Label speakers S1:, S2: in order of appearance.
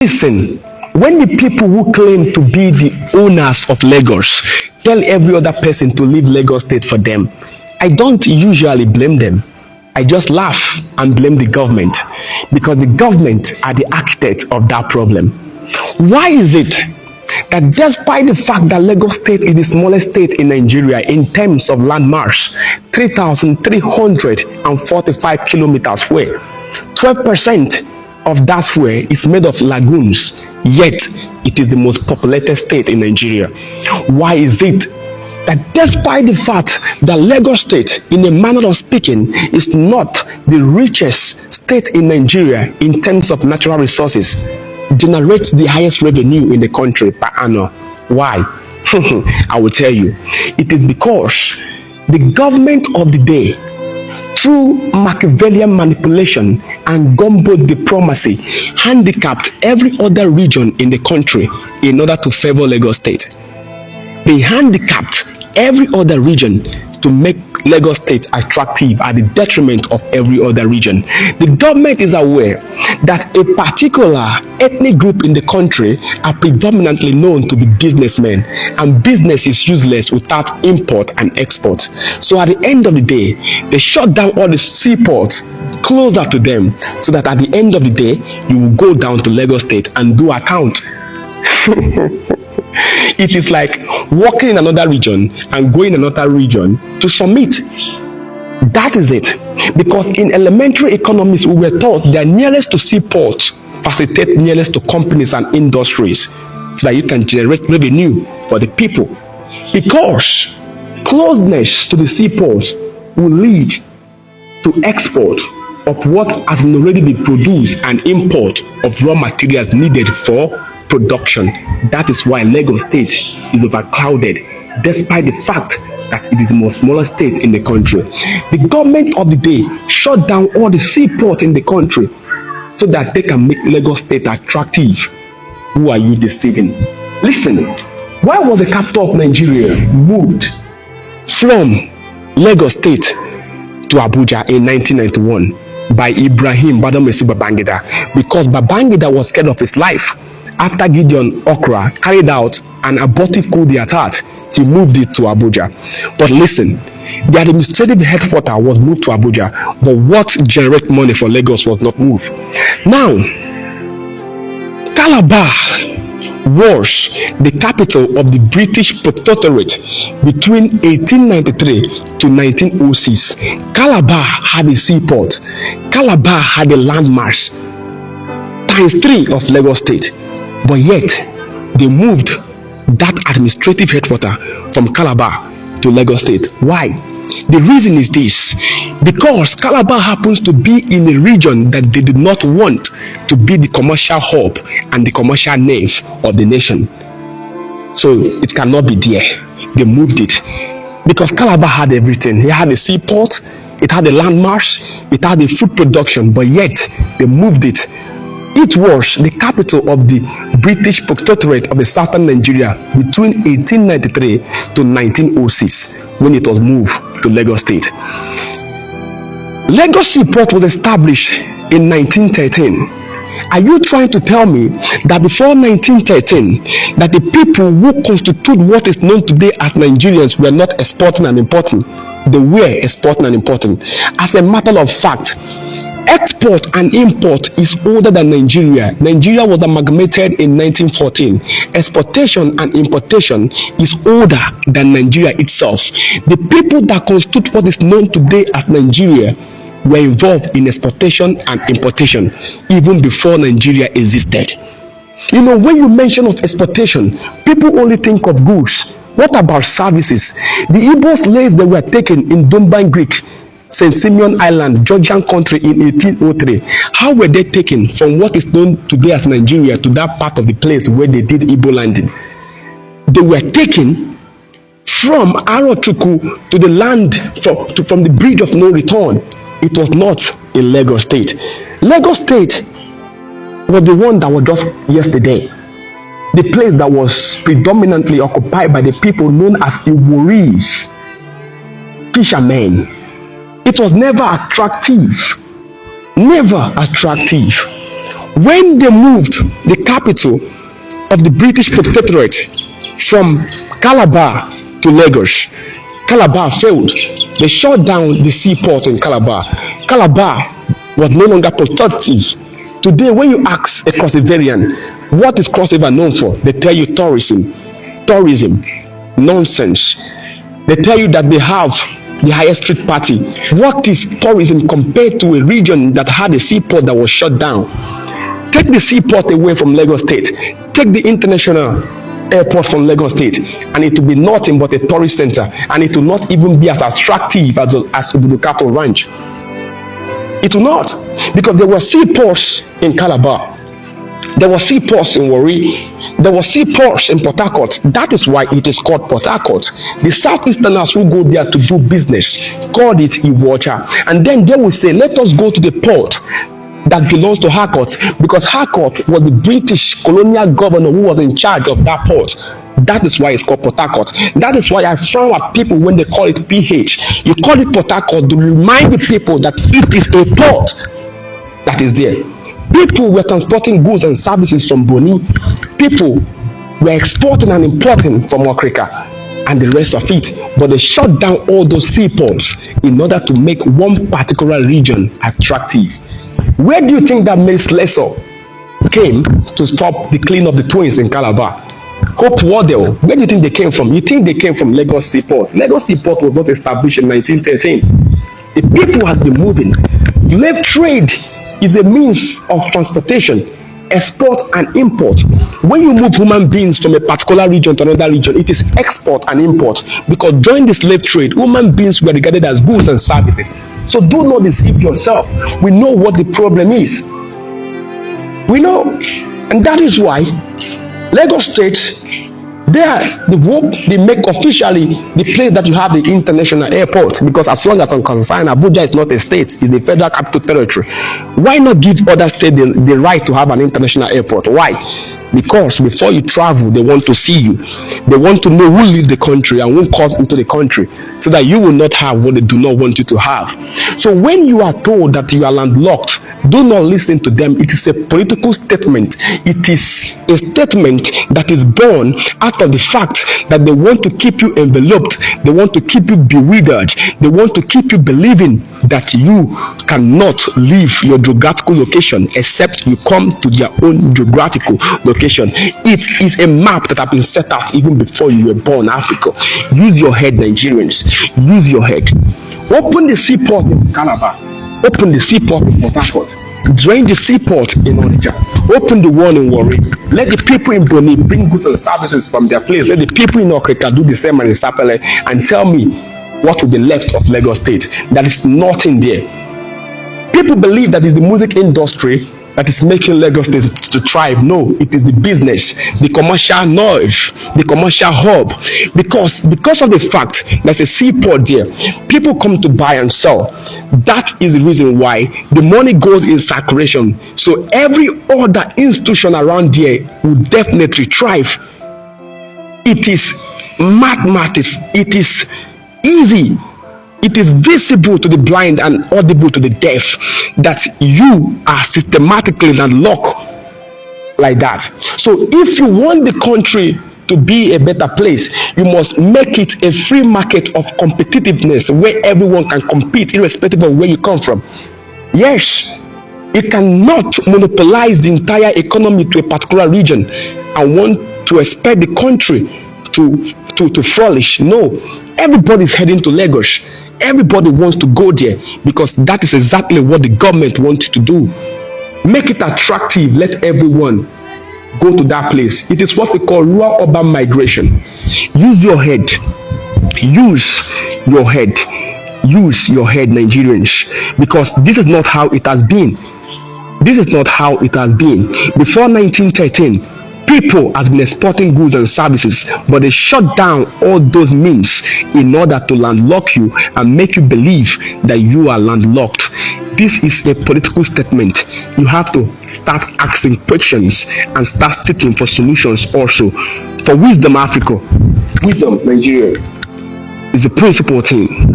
S1: Listen, when the people who claim to be the owners of Lagos tell every other person to leave Lagos State for them, I don't usually blame them. I just laugh and blame the government because the government are the architects of that problem. Why is it that despite the fact that Lagos State is the smallest state in Nigeria in terms of landmass, 3,345 kilometers square, 12% of that square is made of lagoons, yet it is the most populated state in Nigeria? Why is it that despite the fact that Lagos State, in a manner of speaking, is not the richest state in Nigeria in terms of natural resources, generates the highest revenue in the country per annum? Why? I will tell you. It is because the government of the day, through Machiavellian manipulation and gumbo diplomacy, handicapped every other region in the country in order to favor Lagos State. They handicapped every other region to make Lagos State attractive at the detriment of every other region. The government is aware that a particular ethnic group in the country are predominantly known to be businessmen, and business is useless without import and export. So at the end of the day, they shut down all the seaports closer to them so that at the end of the day, you will go down to Lagos State and do account. It is like walking in another region and going in another region to submit. That is it. Because in elementary economics, we were taught that nearest to seaports facilitate nearest to companies and industries so that you can generate revenue for the people. Because closeness to the seaports will lead to export of what has already been produced and import of raw materials needed for production. That is why Lagos State is overcrowded, despite the fact that it is the most smallest state in the country. The government of the day shut down all the seaports in the country so that they can make Lagos State attractive. Who are you deceiving? Listen, why was the capital of Nigeria moved from Lagos State to Abuja in 1991 by Ibrahim Badamasi Babangida? Because Babangida was scared of his life. After Gideon Okra carried out an abortive coup d'etat, he moved it to Abuja. But listen, the administrative headquarters was moved to Abuja, but what generated money for Lagos was not moved. Now, Calabar was the capital of the British Protectorate between 1893 to 1906. Calabar had a seaport. Calabar had a landmass ×3 of Lagos State. But yet, they moved that administrative headquarters from Calabar to Lagos State. Why? The reason is this: because Calabar happens to be in a region that they did not want to be the commercial hub and the commercial nave of the nation. So it cannot be there. They moved it. Because Calabar had everything. It had a seaport, it had a landmass, it had a food production, but yet they moved it. It was the capital of the British Protectorate of the Southern Nigeria between 1893 to 1906 when it was moved to Lagos State. Lagos Seaport was established in 1913. Are you trying to tell me that before 1913, that the people who constitute what is known today as Nigerians were not exporting and importing? They were exporting and importing. As a matter of fact, export and import is older than Nigeria. Nigeria was amalgamated in 1914. Exportation and importation is older than Nigeria itself. The people that constitute what is known today as Nigeria were involved in exportation and importation even before Nigeria existed. You know, when you mention of exportation, people only think of goods. What about services? The Igbo slaves that were taken in Dumban Greek, St. Simeon Island, Georgian country in 1803. How were they taken from what is known today as Nigeria to that part of the place where they did Igbo landing? They were taken from Arochukwu to the land from the bridge of no return. It was not in Lagos State. Lagos State was the one that was just yesterday. The place that was predominantly occupied by the people known as Iworis, fishermen. It was never attractive. Never attractive. When they moved the capital of the British protectorate from Calabar to Lagos, Calabar failed. They shut down the seaport in Calabar. Calabar was no longer productive. Today, when you ask a Crossiverian, what is Cross River known for? They tell you tourism. Tourism. Nonsense. They tell you that they have the highest street party. What is tourism compared to a region that had a seaport that was shut down? Take the seaport away from Lagos State. Take the international airport from Lagos State, and it will be nothing but a tourist center, and it will not even be as attractive as Ubudukato Ranch. It will not, because there were seaports in Calabar, there were seaports in Warri, there were seaports in Port Harcourt. That is why it is called Port Harcourt. The Southeasterners who go there to do business called it Iwacha, and then they will say, let us go to the port that belongs to Harcourt, because Harcourt was the British colonial governor who was in charge of that port. That is why it's called Port Harcourt. That is why I frown at people when they call it PH. You call it Port Harcourt to remind the people that it is a port that is there. People were transporting goods and services from Boni. People were exporting and importing from Okrika and the rest of it. But they shut down all those seaports in order to make one particular region attractive. Where do you think that Mace Lesser came to stop the killing of the twins in Calabar? Hope Waddell, where do you think they came from? You think they came from Lagos Seaport? Lagos Seaport was not established in 1913. The people has been moving. Slave trade is a means of transportation, export and import. When you move human beings from a particular region to another region, it is export and import, because during the slave trade, human beings were regarded as goods and services. So do not deceive yourself. We know what the problem is. We know. And that is why Lagos State, they make officially the place that you have the international airport, because as long as I'm concerned, Abuja is not a state, it's the federal capital territory. Why not give other states the right to have an international airport? Why? Because before you travel, they want to see you. They want to know who leaves the country and who comes into the country, so that you will not have what they do not want you to have. So when you are told that you are landlocked, do not listen to them. It is a political statement. It is a statement that is born out of the fact that they want to keep you enveloped. They want to keep you bewildered. They want to keep you believing that you cannot leave your geographical location except you come to their own geographical location. It is a map that has been set out even before you were born, Africa. Use your head, Nigerians. Use your head. Open the seaport in Calabar. Open the seaport in Port Harcourt. Drain the seaport in Onitsha. Open the one in Warri. Let the people in Boni bring goods and services from their place. Let the people in Okrika do the same in Sapele, and tell me what will be left of Lagos State. There is nothing there. People believe that it's the music industry that is making Lagos State to thrive. No, it is the business, the commercial nerve, the commercial hub. Because of the fact there's a seaport there, people come to buy and sell. That is the reason why the money goes in circulation. So every other institution around there will definitely thrive. It is mathematics. It is easy. It is visible to the blind and audible to the deaf that you are systematically landlocked like that. So if you want the country to be a better place, you must make it a free market of competitiveness where everyone can compete irrespective of where you come from. Yes, you cannot monopolize the entire economy to a particular region and want to expect the country to flourish. No, everybody's heading to Lagos. Everybody wants to go there because that is exactly what the government wants to do. Make it attractive. Let everyone go to that place. It is what we call rural urban migration. Use your head. Use your head. Use your head, Nigerians, because this is not how it has been. This is not how it has been. Before 1913, people have been exporting goods and services, but they shut down all those means in order to landlock you and make you believe that you are landlocked. This is a political statement. You have to start asking questions and start seeking for solutions also. For Wisdom Africa, Wisdom Nigeria is the principal thing.